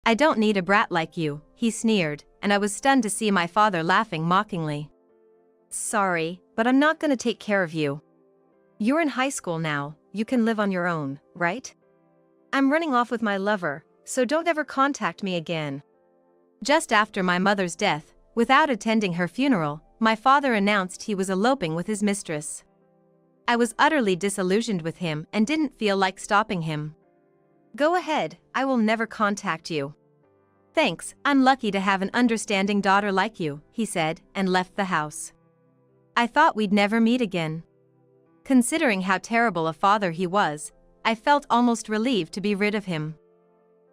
"I don't need a brat like you," he sneered, and I was stunned to see my father laughing mockingly. "Sorry, but I'm not gonna take care of you. You're in high school now, you can live on your own, right? I'm running off with my lover, so don't ever contact me again." Just after my mother's death, without attending her funeral, my father announced he was eloping with his mistress. I was utterly disillusioned with him and didn't feel like stopping him. "Go ahead, I will never contact you." "Thanks, I'm lucky to have an understanding daughter like you," he said, and left the house. I thought we'd never meet again. Considering how terrible a father he was, I felt almost relieved to be rid of him.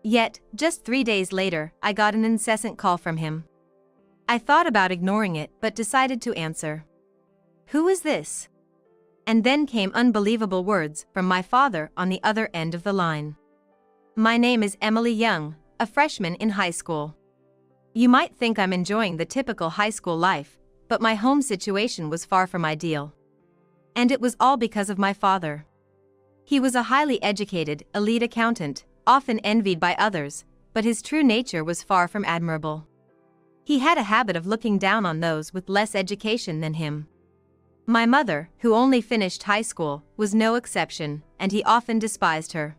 Yet, just 3 days later, I got an incessant call from him. I thought about ignoring it but decided to answer. "Who is this?" And then came unbelievable words from my father on the other end of the line. "My name is Emily Young, a freshman in high school. You might think I'm enjoying the typical high school life, but my home situation was far from ideal. And it was all because of my father. He was a highly educated, elite accountant, often envied by others, but his true nature was far from admirable. He had a habit of looking down on those with less education than him. My mother, who only finished high school, was no exception, and he often despised her.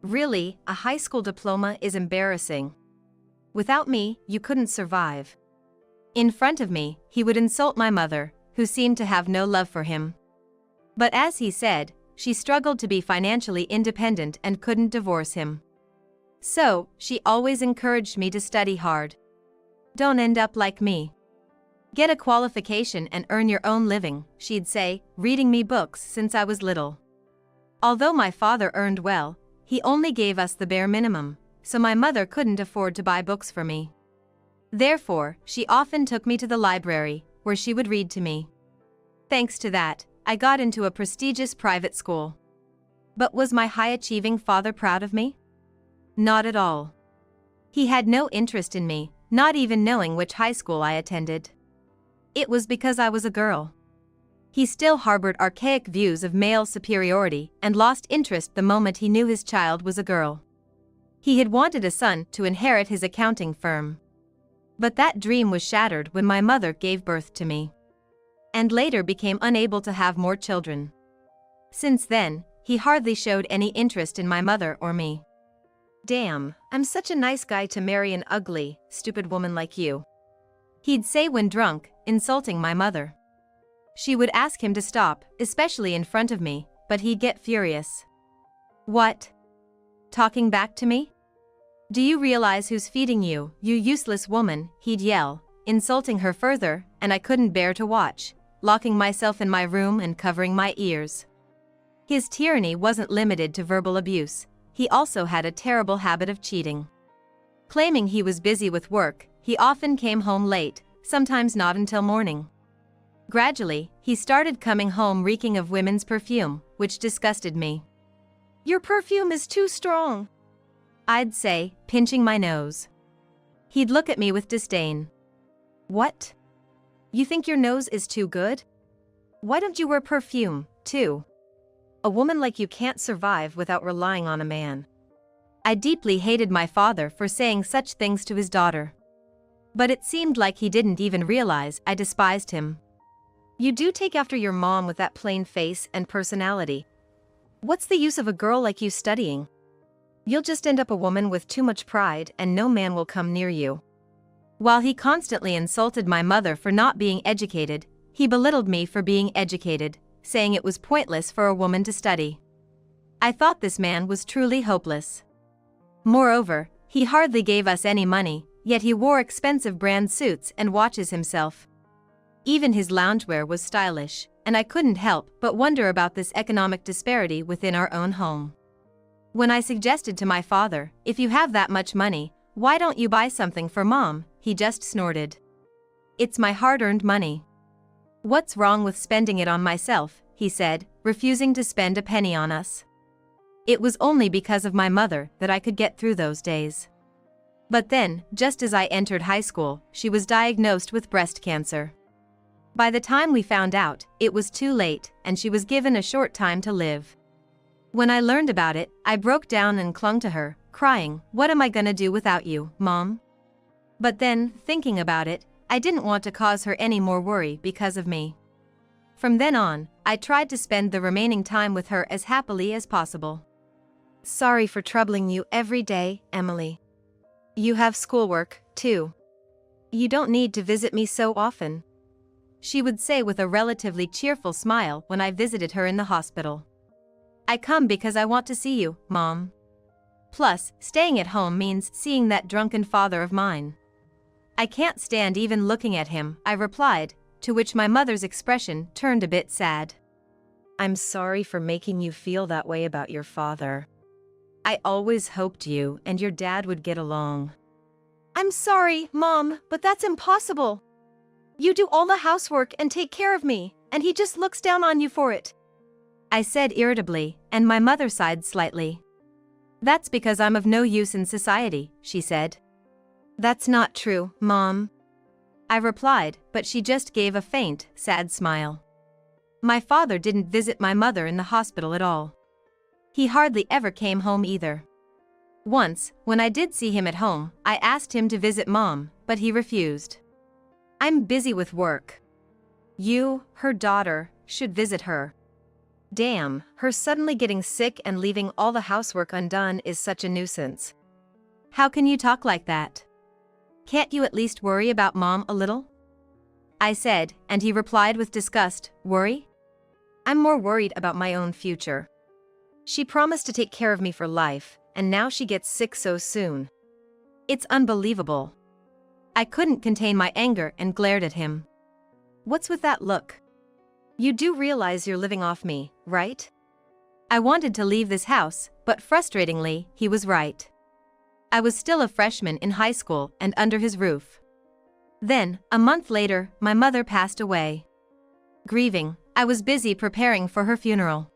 "Really, a high school diploma is embarrassing. Without me, you couldn't survive." In front of me, he would insult my mother, who seemed to have no love for him. But as he said, she struggled to be financially independent and couldn't divorce him. So, she always encouraged me to study hard. "Don't end up like me. Get a qualification and earn your own living," she'd say, reading me books since I was little. Although my father earned well, he only gave us the bare minimum, so my mother couldn't afford to buy books for me. Therefore, she often took me to the library, where she would read to me. Thanks to that, I got into a prestigious private school. But was my high-achieving father proud of me? Not at all. He had no interest in me, not even knowing which high school I attended. It was because I was a girl. He still harbored archaic views of male superiority and lost interest the moment he knew his child was a girl. He had wanted a son to inherit his accounting firm. But that dream was shattered when my mother gave birth to me. And later became unable to have more children. Since then, he hardly showed any interest in my mother or me. "Damn, I'm such a nice guy to marry an ugly, stupid woman like you," he'd say when drunk, insulting my mother. She would ask him to stop, especially in front of me, but he'd get furious. "What? Talking back to me? Do you realize who's feeding you, you useless woman?" he'd yell, insulting her further, and I couldn't bear to watch, locking myself in my room and covering my ears. His tyranny wasn't limited to verbal abuse, he also had a terrible habit of cheating. Claiming he was busy with work, he often came home late, sometimes not until morning. Gradually, he started coming home reeking of women's perfume, which disgusted me. "Your perfume is too strong," I'd say, pinching my nose. He'd look at me with disdain. "What? You think your nose is too good? Why don't you wear perfume, too? A woman like you can't survive without relying on a man." I deeply hated my father for saying such things to his daughter. But it seemed like he didn't even realize I despised him. "You do take after your mom with that plain face and personality. What's the use of a girl like you studying? You'll just end up a woman with too much pride and no man will come near you." While he constantly insulted my mother for not being educated, he belittled me for being educated, saying it was pointless for a woman to study. I thought this man was truly hopeless. Moreover, he hardly gave us any money, yet he wore expensive brand suits and watches himself. Even his loungewear was stylish, and I couldn't help but wonder about this economic disparity within our own home. When I suggested to my father, "If you have that much money, why don't you buy something for Mom?" he just snorted. "It's my hard-earned money. What's wrong with spending it on myself?" he said, refusing to spend a penny on us. It was only because of my mother that I could get through those days. But then, just as I entered high school, she was diagnosed with breast cancer. By the time we found out, it was too late, and she was given a short time to live. When I learned about it, I broke down and clung to her, crying, "What am I gonna do without you, Mom?" But then, thinking about it, I didn't want to cause her any more worry because of me. From then on, I tried to spend the remaining time with her as happily as possible. "Sorry for troubling you every day, Emily. You have schoolwork, too. You don't need to visit me so often," she would say with a relatively cheerful smile when I visited her in the hospital. "I come because I want to see you, Mom. Plus, staying at home means seeing that drunken father of mine." "I can't stand even looking at him," I replied, to which my mother's expression turned a bit sad. "I'm sorry for making you feel that way about your father. I always hoped you and your dad would get along." "I'm sorry, Mom, but that's impossible. You do all the housework and take care of me, and he just looks down on you for it," I said irritably, and my mother sighed slightly. "That's because I'm of no use in society," she said. "That's not true, Mom," I replied, but she just gave a faint, sad smile. My father didn't visit my mother in the hospital at all. He hardly ever came home either. Once, when I did see him at home, I asked him to visit Mom, but he refused. "I'm busy with work. You, her daughter, should visit her." Damn, her suddenly getting sick and leaving all the housework undone is such a nuisance. "How can you talk like that? Can't you at least worry about Mom a little?" I said, and he replied with disgust, "Worry? I'm more worried about my own future. She promised to take care of me for life, and now she gets sick so soon. It's unbelievable." I couldn't contain my anger and glared at him. "What's with that look? You do realize you're living off me, right?" I wanted to leave this house, but frustratingly, he was right. I was still a freshman in high school and under his roof. Then, a month later, my mother passed away. Grieving, I was busy preparing for her funeral.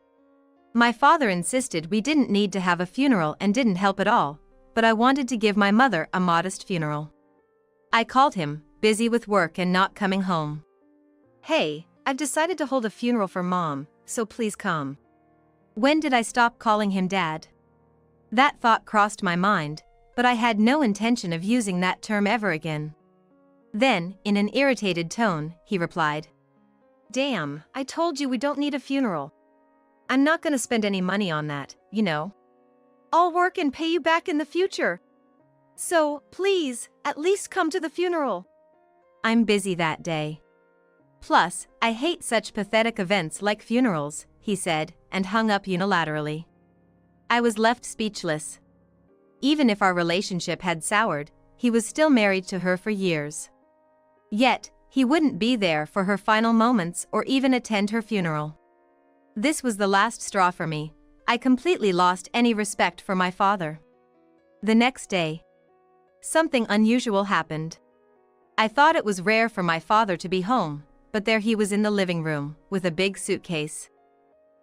My father insisted we didn't need to have a funeral and didn't help at all, but I wanted to give my mother a modest funeral. I called him, busy with work and not coming home. "Hey, I've decided to hold a funeral for Mom, so please come." When did I stop calling him Dad? That thought crossed my mind, but I had no intention of using that term ever again. Then, in an irritated tone, he replied, "Damn, I told you we don't need a funeral. I'm not gonna spend any money on that, you know. I'll work and pay you back in the future. So, please, at least come to the funeral." I'm busy that day. Plus, I hate such pathetic events like funerals, he said, and hung up unilaterally. I was left speechless. Even if our relationship had soured, he was still married to her for years. Yet, he wouldn't be there for her final moments or even attend her funeral. This was the last straw for me. I completely lost any respect for my father. The next day, something unusual happened. I thought it was rare for my father to be home, but there he was in the living room, with a big suitcase.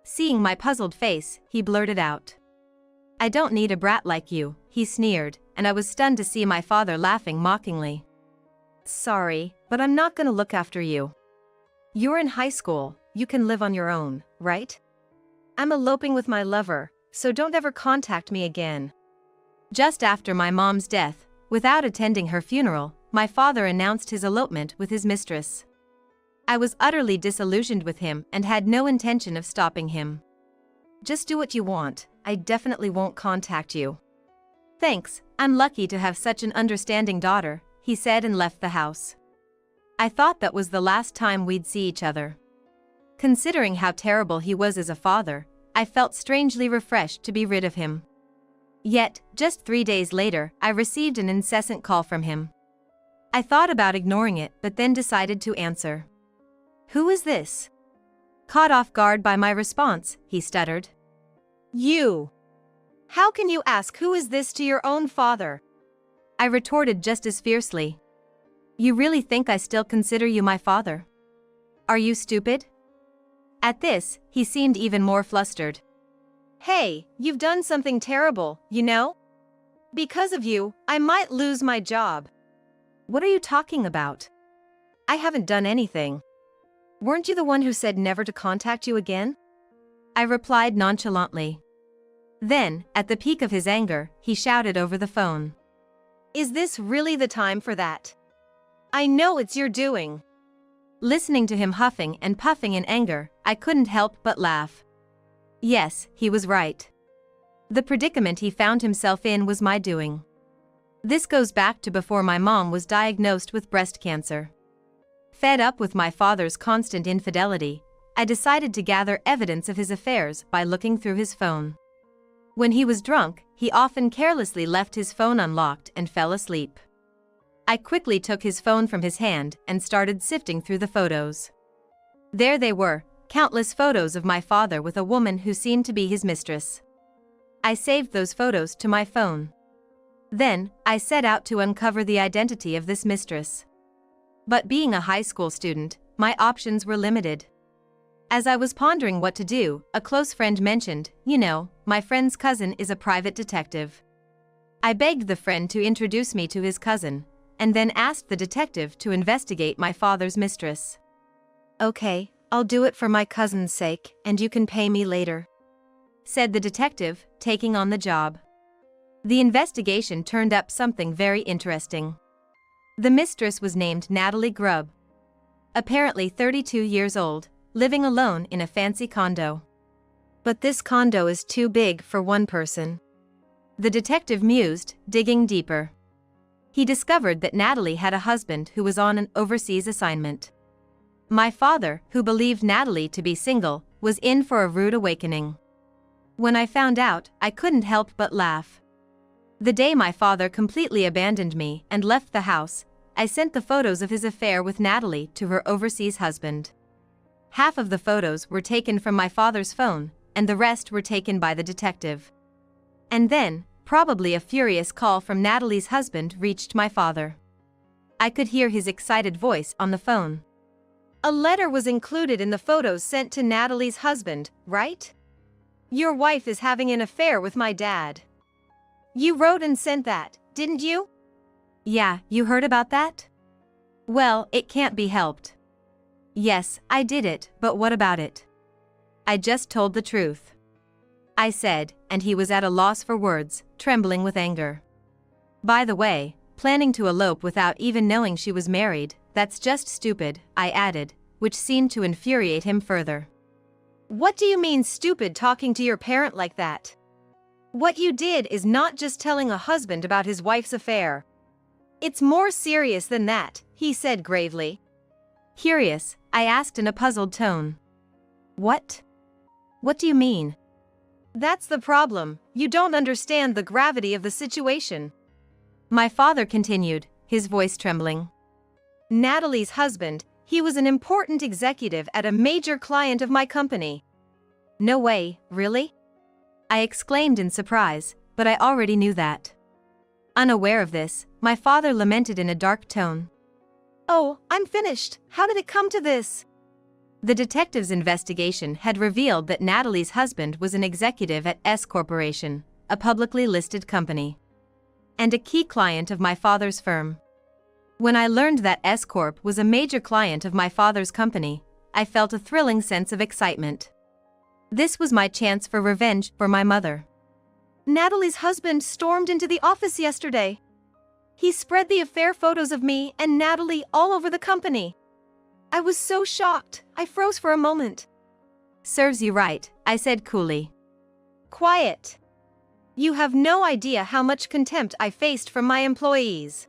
Seeing my puzzled face, he blurted out, "I don't need a brat like you," he sneered, and I was stunned to see my father laughing mockingly. "Sorry, but I'm not gonna look after you. You're in high school, you can live on your own, right? I'm eloping with my lover, so don't ever contact me again." Just after my mom's death, without attending her funeral, my father announced his elopement with his mistress. I was utterly disillusioned with him and had no intention of stopping him. "Just do what you want, I definitely won't contact you." "Thanks, I'm lucky to have such an understanding daughter," he said and left the house. I thought that was the last time we'd see each other. Considering how terrible he was as a father, I felt strangely refreshed to be rid of him. Yet, just 3 days later, I received an incessant call from him. I thought about ignoring it but then decided to answer. "Who is this?" Caught off guard by my response, he stuttered. "You. How can you ask who is this to your own father?" I retorted just as fiercely. "You really think I still consider you my father? Are you stupid?" At this, he seemed even more flustered. "Hey, you've done something terrible, you know? Because of you, I might lose my job." "What are you talking about? I haven't done anything. Weren't you the one who said never to contact you again?" I replied nonchalantly. Then, at the peak of his anger, he shouted over the phone. "Is this really the time for that? I know it's your doing." Listening to him huffing and puffing in anger, I couldn't help but laugh. Yes, he was right. The predicament he found himself in was my doing. This goes back to before my mom was diagnosed with breast cancer. Fed up with my father's constant infidelity, I decided to gather evidence of his affairs by looking through his phone. When he was drunk, he often carelessly left his phone unlocked and fell asleep. I quickly took his phone from his hand and started sifting through the photos. There they were, countless photos of my father with a woman who seemed to be his mistress. I saved those photos to my phone. Then, I set out to uncover the identity of this mistress. But being a high school student, my options were limited. As I was pondering what to do, a close friend mentioned, my friend's cousin is a private detective. I begged the friend to introduce me to his cousin, and then asked the detective to investigate my father's mistress. "Okay, I'll do it for my cousin's sake, and you can pay me later," said the detective, taking on the job. The investigation turned up something very interesting. The mistress was named Natalie Grubb. Apparently 32 years old, living alone in a fancy condo. But this condo is too big for one person. The detective mused, digging deeper. He discovered that Natalie had a husband who was on an overseas assignment. My father, who believed Natalie to be single, was in for a rude awakening. When I found out, I couldn't help but laugh. The day my father completely abandoned me and left the house, I sent the photos of his affair with Natalie to her overseas husband. Half of the photos were taken from my father's phone, and the rest were taken by the detective. And then, probably a furious call from Natalie's husband reached my father. I could hear his excited voice on the phone. "A letter was included in the photos sent to Natalie's husband, right? Your wife is having an affair with my dad. You wrote and sent that, didn't you?" "Yeah, you heard about that?" "Well, it can't be helped." "Yes, I did it, but what about it?" "I just told the truth," I said, and he was at a loss for words, trembling with anger. "By the way, planning to elope without even knowing she was married, that's just stupid," I added, which seemed to infuriate him further. "What do you mean stupid talking to your parent like that? What you did is not just telling a husband about his wife's affair. It's more serious than that," he said gravely. Curious, I asked in a puzzled tone. "What? What do you mean?" "That's the problem, you don't understand the gravity of the situation," my father continued, his voice trembling. "Natalie's husband, he was an important executive at a major client of my company." "No way, really?" I exclaimed in surprise, but I already knew that. Unaware of this, my father lamented in a dark tone. "Oh, I'm finished. How did it come to this?" The detective's investigation had revealed that Natalie's husband was an executive at S Corporation, a publicly listed company, and a key client of my father's firm. When I learned that S Corp was a major client of my father's company, I felt a thrilling sense of excitement. This was my chance for revenge for my mother. "Natalie's husband stormed into the office yesterday. He spread the affair photos of me and Natalie all over the company. I was so shocked, I froze for a moment." "Serves you right," I said coolly. "Quiet. You have no idea how much contempt I faced from my employees.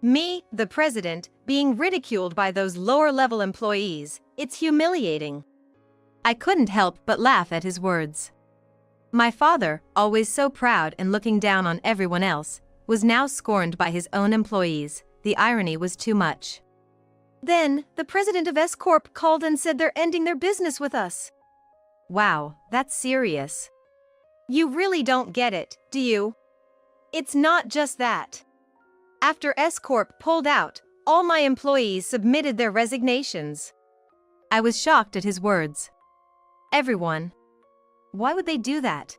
Me, the president, being ridiculed by those lower-level employees, it's humiliating." I couldn't help but laugh at his words. My father, always so proud and looking down on everyone else, was now scorned by his own employees. The irony was too much. "Then, the president of S Corp called and said they're ending their business with us." "Wow, that's serious." "You really don't get it, do you? It's not just that. After S Corp pulled out, all my employees submitted their resignations." I was shocked at his words. "Everyone? Why would they do that?"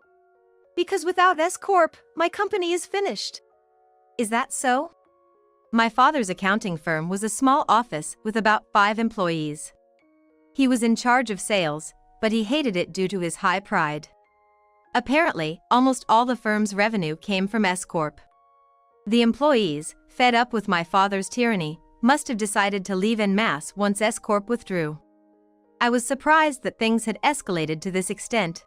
"Because without S Corp, my company is finished." "Is that so?" My father's accounting firm was a small office with about 5 employees. He was in charge of sales, but he hated it due to his high pride. Apparently, almost all the firm's revenue came from S-Corp. The employees, fed up with my father's tyranny, must have decided to leave en masse once S-Corp withdrew. I was surprised that things had escalated to this extent.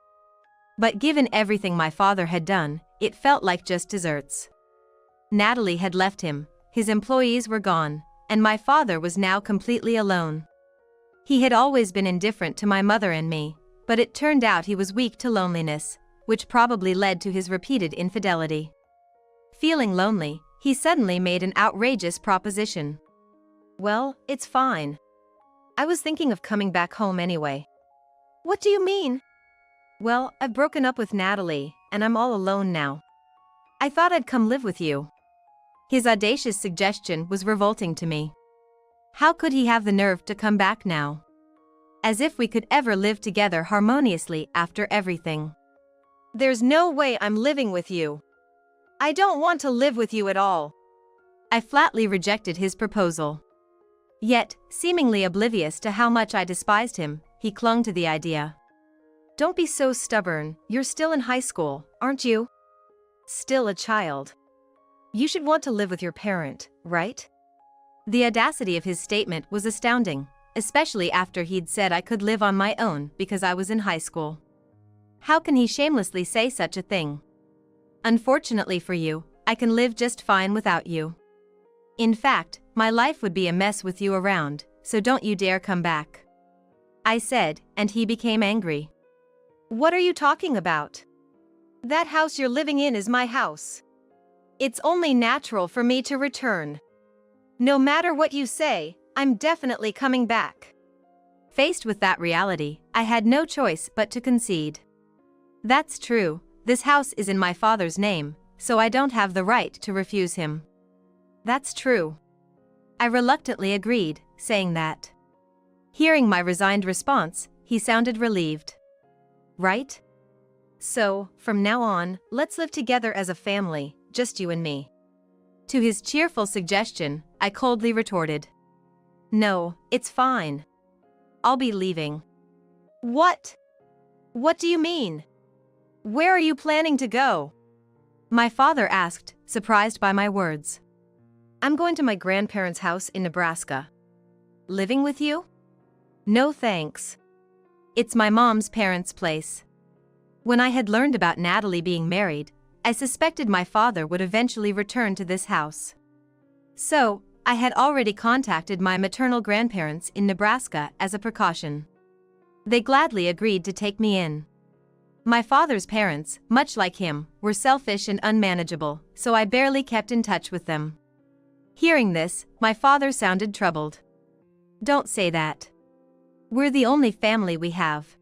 But given everything my father had done, it felt like just desserts. Natalie had left him, his employees were gone, and my father was now completely alone. He had always been indifferent to my mother and me, but it turned out he was weak to loneliness, which probably led to his repeated infidelity. Feeling lonely, he suddenly made an outrageous proposition. "Well, it's fine. I was thinking of coming back home anyway." "What do you mean?" "Well, I've broken up with Natalie, and I'm all alone now. I thought I'd come live with you." His audacious suggestion was revolting to me. How could he have the nerve to come back now? As if we could ever live together harmoniously after everything. "There's no way I'm living with you. I don't want to live with you at all." I flatly rejected his proposal. Yet, seemingly oblivious to how much I despised him, he clung to the idea. "Don't be so stubborn, you're still in high school, aren't you? Still a child. You should want to live with your parent, right?" The audacity of his statement was astounding, especially after he'd said I could live on my own because I was in high school. How can he shamelessly say such a thing? "Unfortunately for you, I can live just fine without you. In fact, my life would be a mess with you around, so don't you dare come back," I said, and he became angry. "What are you talking about? That house you're living in is my house. It's only natural for me to return. No matter what you say, I'm definitely coming back." Faced with that reality, I had no choice but to concede. "That's true, this house is in my father's name, so I don't have the right to refuse him." "That's true." I reluctantly agreed, saying that. Hearing my resigned response, he sounded relieved. "Right? So, from now on, let's live together as a family, just you and me." To his cheerful suggestion, I coldly retorted. "No, it's fine. I'll be leaving." "What? What do you mean? Where are you planning to go?" My father asked, surprised by my words. "I'm going to my grandparents' house in Nebraska." "Living with you?" "No thanks. It's my mom's parents' place." When I had learned about Natalie being married, I suspected my father would eventually return to this house. So, I had already contacted my maternal grandparents in Nebraska as a precaution. They gladly agreed to take me in. My father's parents, much like him, were selfish and unmanageable, so I barely kept in touch with them. Hearing this, my father sounded troubled. "Don't say that. We're the only family we have."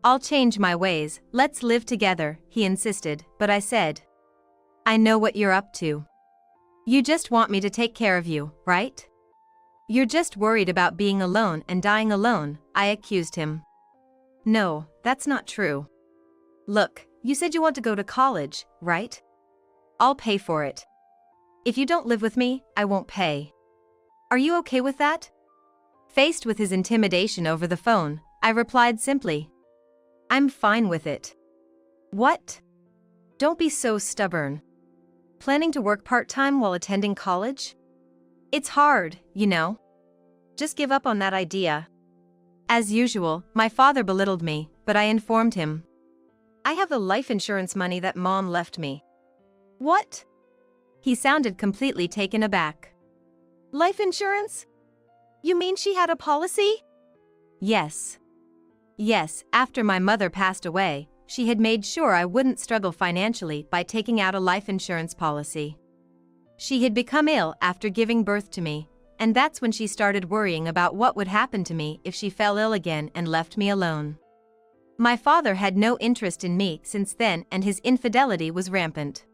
"I'll change my ways, let's live together," he insisted, but I said, "I know what you're up to. You just want me to take care of you, right? You're just worried about being alone and dying alone," I accused him. "No, that's not true. Look, you said you want to go to college, right? I'll pay for it. If you don't live with me, I won't pay. Are you okay with that?" Faced with his intimidation over the phone, I replied simply, "I'm fine with it." "What? Don't be so stubborn. Planning to work part-time while attending college? It's hard, you know. Just give up on that idea." As usual, my father belittled me, but I informed him. "I have the life insurance money that Mom left me." "What?" He sounded completely taken aback. "Life insurance? You mean she had a policy?" "Yes. Yes, after my mother passed away, she had made sure I wouldn't struggle financially by taking out a life insurance policy. She had become ill after giving birth to me, and that's when she started worrying about what would happen to me if she fell ill again and left me alone. My father had no interest in me since then, and his infidelity was rampant.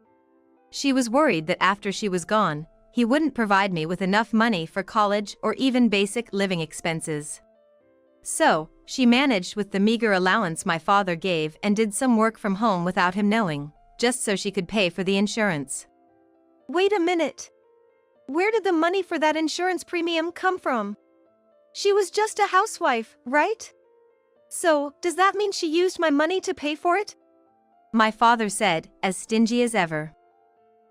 She was worried that after she was gone, he wouldn't provide me with enough money for college or even basic living expenses. So, she managed with the meager allowance my father gave and did some work from home without him knowing, just so she could pay for the insurance." "Wait a minute. Where did the money for that insurance premium come from? She was just a housewife, right? So, does that mean she used my money to pay for it?" My father said, as stingy as ever.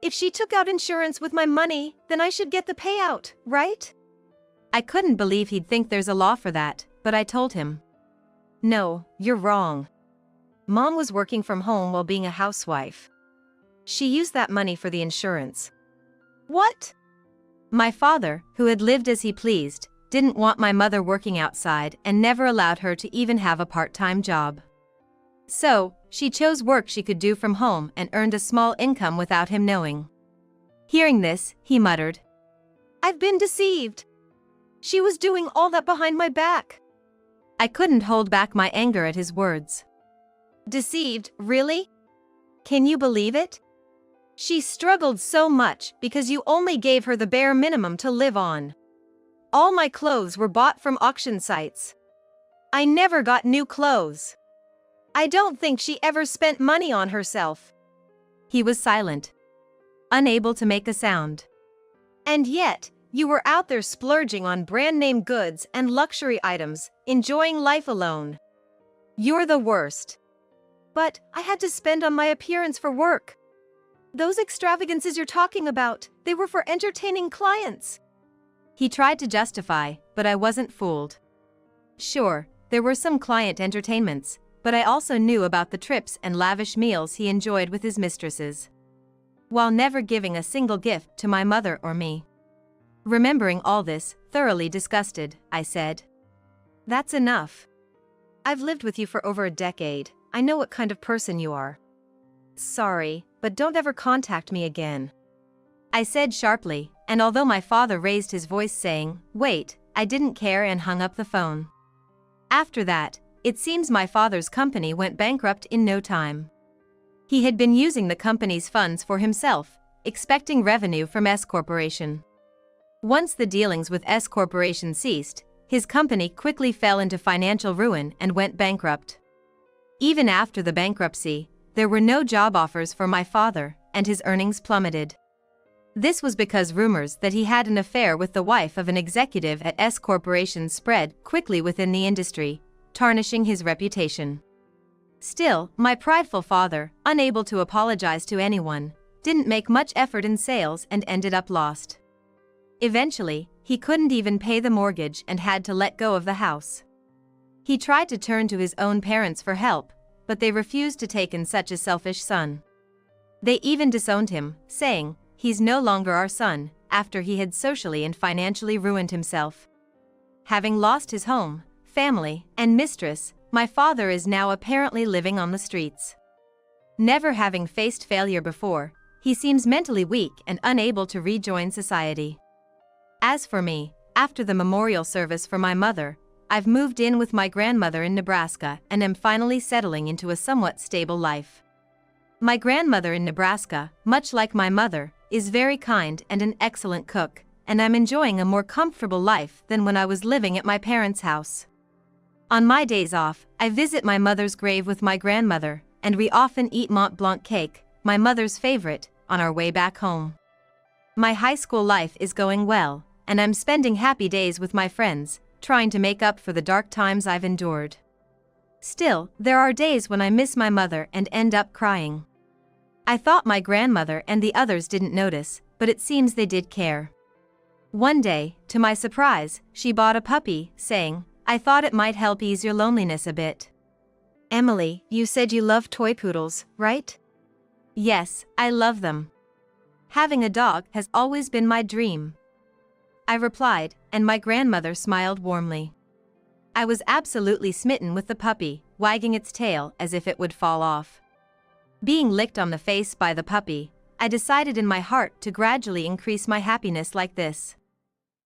If she took out insurance with my money, then I should get the payout, right? I couldn't believe he'd think there's a law for that, but I told him. No, you're wrong. Mom was working from home while being a housewife. She used that money for the insurance. What? My father, who had lived as he pleased, didn't want my mother working outside and never allowed her to even have a part-time job. So, she chose work she could do from home and earned a small income without him knowing. Hearing this, he muttered. I've been deceived. She was doing all that behind my back. I couldn't hold back my anger at his words. Deceived, really? Can you believe it? She struggled so much because you only gave her the bare minimum to live on. All my clothes were bought from auction sites. I never got new clothes. I don't think she ever spent money on herself. He was silent, unable to make a sound. And yet, you were out there splurging on brand-name goods and luxury items, enjoying life alone. You're the worst. But I had to spend on my appearance for work. Those extravagances you're talking about, they were for entertaining clients. He tried to justify, but I wasn't fooled. Sure, there were some client entertainments, but I also knew about the trips and lavish meals he enjoyed with his mistresses, while never giving a single gift to my mother or me. Remembering all this, thoroughly disgusted, I said. That's enough. I've lived with you for over a decade. I know what kind of person you are. Sorry, but don't ever contact me again. I said sharply, and although my father raised his voice saying, wait, I didn't care and hung up the phone. After that, it seems my father's company went bankrupt in no time. He had been using the company's funds for himself, expecting revenue from S Corporation. Once the dealings with S Corporation ceased, his company quickly fell into financial ruin and went bankrupt. Even after the bankruptcy, there were no job offers for my father, and his earnings plummeted. This was because rumors that he had an affair with the wife of an executive at S Corporation spread quickly within the industry, tarnishing his reputation. Still, my prideful father, unable to apologize to anyone, didn't make much effort in sales and ended up lost. Eventually, he couldn't even pay the mortgage and had to let go of the house. He tried to turn to his own parents for help, but they refused to take in such a selfish son. They even disowned him, saying, he's no longer our son, after he had socially and financially ruined himself. Having lost his home, family, and mistress, my father is now apparently living on the streets. Never having faced failure before, he seems mentally weak and unable to rejoin society. As for me, after the memorial service for my mother, I've moved in with my grandmother in Nebraska and am finally settling into a somewhat stable life. My grandmother in Nebraska, much like my mother, is very kind and an excellent cook, and I'm enjoying a more comfortable life than when I was living at my parents' house. On my days off, I visit my mother's grave with my grandmother, and we often eat Mont Blanc cake, my mother's favorite, on our way back home. My high school life is going well, and I'm spending happy days with my friends, trying to make up for the dark times I've endured. Still, there are days when I miss my mother and end up crying. I thought my grandmother and the others didn't notice, but it seems they did care. One day, to my surprise, she bought a puppy, saying, I thought it might help ease your loneliness a bit. Emily, you said you love toy poodles, right? Yes, I love them. Having a dog has always been my dream, I replied, and my grandmother smiled warmly. I was absolutely smitten with the puppy, wagging its tail as if it would fall off. Being licked on the face by the puppy, I decided in my heart to gradually increase my happiness like this.